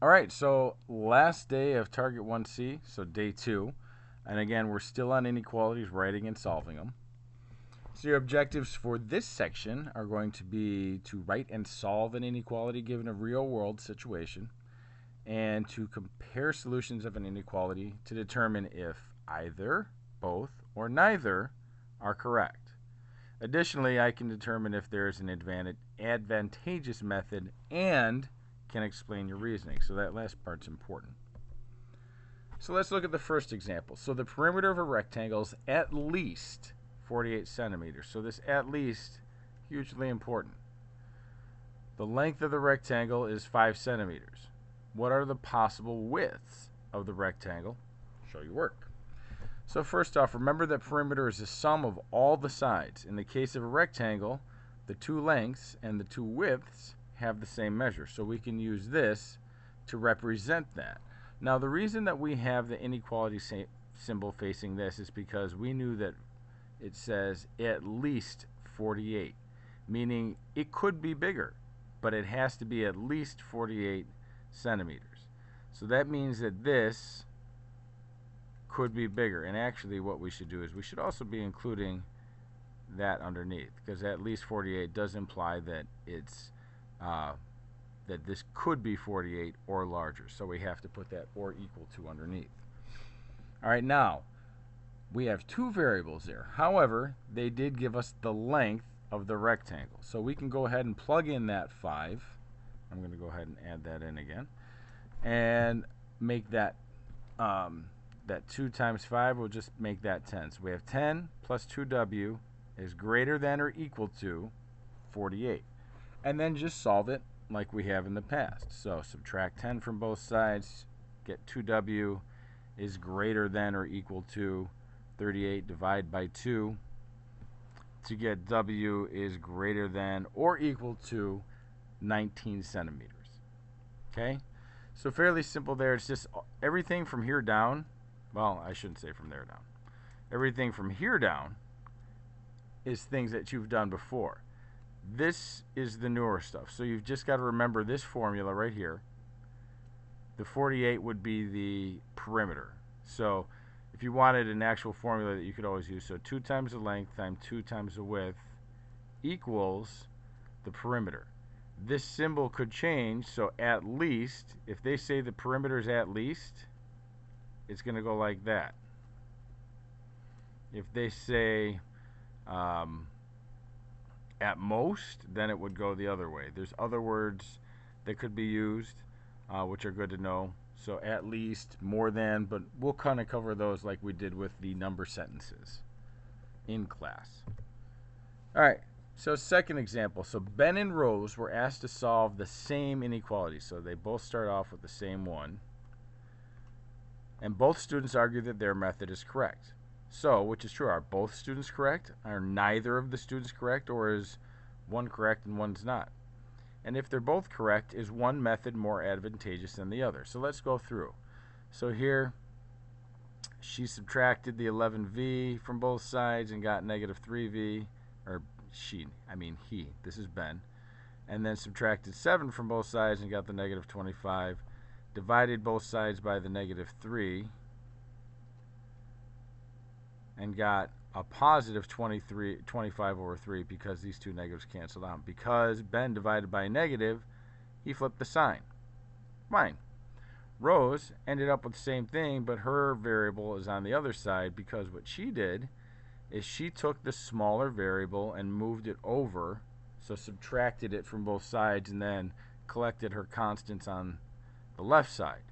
All right, so last day of Target 1C, so day 2. And again, we're still on inequalities, writing and solving them. So your objectives for this section are going to be to write and solve an inequality given a real-world situation, and to compare solutions of an inequality to determine if either, both, or neither are correct. Additionally, I can determine if there is an advantageous method and can explain your reasoning. So that last part's important. So let's look at the first example. So the perimeter of a rectangle is at least 48 centimeters. So this at least, hugely important. The length of the rectangle is 5 centimeters. What are the possible widths of the rectangle? Show your work. So first off, remember that perimeter is the sum of all the sides. In the case of a rectangle, the two lengths and the two widths have the same measure. So we can use this to represent that. Now the reason that we have the inequality symbol facing this is because we knew that it says at least 48, meaning it could be bigger, but it has to be at least 48 centimeters. So that means that this could be bigger. And actually what we should do is we should also be including that underneath, because at least 48 does imply that it's that this could be 48 or larger. So we have to put that or equal to underneath. All right, now we have two variables there. However, they did give us the length of the rectangle. So we can go ahead and plug in that 5. I'm going to go ahead and add that in again. And make that, that 2 times 5 will just make that 10. So we have 10 plus 2w is greater than or equal to 48. And then just solve it like we have in the past. So subtract 10 from both sides, get 2w is greater than or equal to 38, divide by 2 to get w is greater than or equal to 19 centimeters. Okay? So fairly simple there. It's just everything from here down, well, I shouldn't say from there down. Everything from here down is things that you've done before. This is the newer stuff. So you've just got to remember this formula right here. The 48 would be the perimeter. So if you wanted an actual formula that you could always use, so 2 times the length times 2 times the width equals the perimeter. This symbol could change, so at least, if they say the perimeter is at least, it's going to go like that. If they say at most, then it would go the other way. There's other words that could be used, which are good to know. So at least, more than, but we'll kind of cover those like we did with the number sentences in class. All right, so second example. So Ben and Rose were asked to solve the same inequality. So they both start off with the same one. And both students argue that their method is correct. So, which is true? Are both students correct? Are neither of the students correct? Or is one correct and one's not? And if they're both correct, is one method more advantageous than the other? So let's go through. So here, she subtracted the 11v from both sides and got negative 3v, or he, this is Ben. And then subtracted 7 from both sides and got the negative 25. Divided both sides by the negative 3 and got a positive 25 over 3 because these two negatives canceled out. Because Ben divided by a negative, he flipped the sign. Fine. Rose ended up with the same thing, but her variable is on the other side because what she did is she took the smaller variable and moved it over, so subtracted it from both sides and then collected her constants on the left side.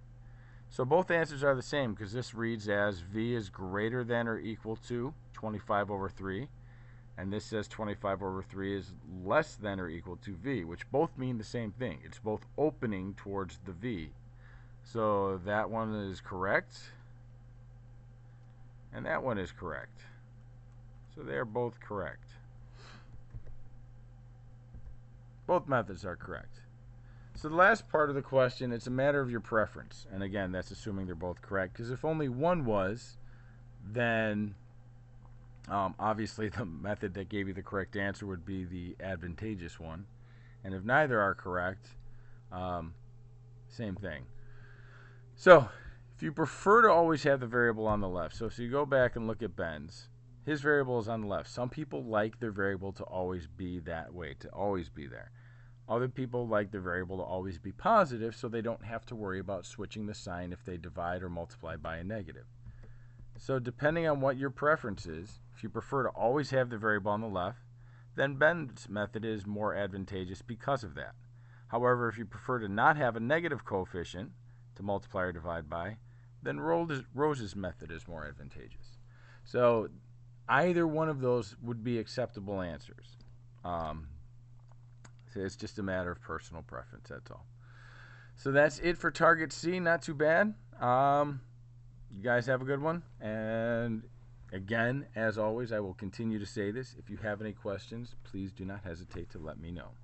So both answers are the same because this reads as v is greater than or equal to 25 over 3. And this says 25 over 3 is less than or equal to v, which both mean the same thing. It's both opening towards the v. So that one is correct. And that one is correct. So they are both correct. Both methods are correct. So the last part of the question, it's a matter of your preference. And again, that's assuming they're both correct. Because if only one was, then obviously the method that gave you the correct answer would be the advantageous one. And if neither are correct, same thing. So if you prefer to always have the variable on the left, so if you go back and look at Ben's, his variable is on the left. Some people like their variable to always be that way, to always be there. Other people like their variable to always be positive, so they don't have to worry about switching the sign if they divide or multiply by a negative. So depending on what your preference is, if you prefer to always have the variable on the left, then Ben's method is more advantageous because of that. However, if you prefer to not have a negative coefficient to multiply or divide by, then Rose's method is more advantageous. So either one of those would be acceptable answers. So it's just a matter of personal preference, that's all. So that's it for Target C. Not too bad. You guys have a good one. And again, as always, I will continue to say this. If you have any questions, please do not hesitate to let me know.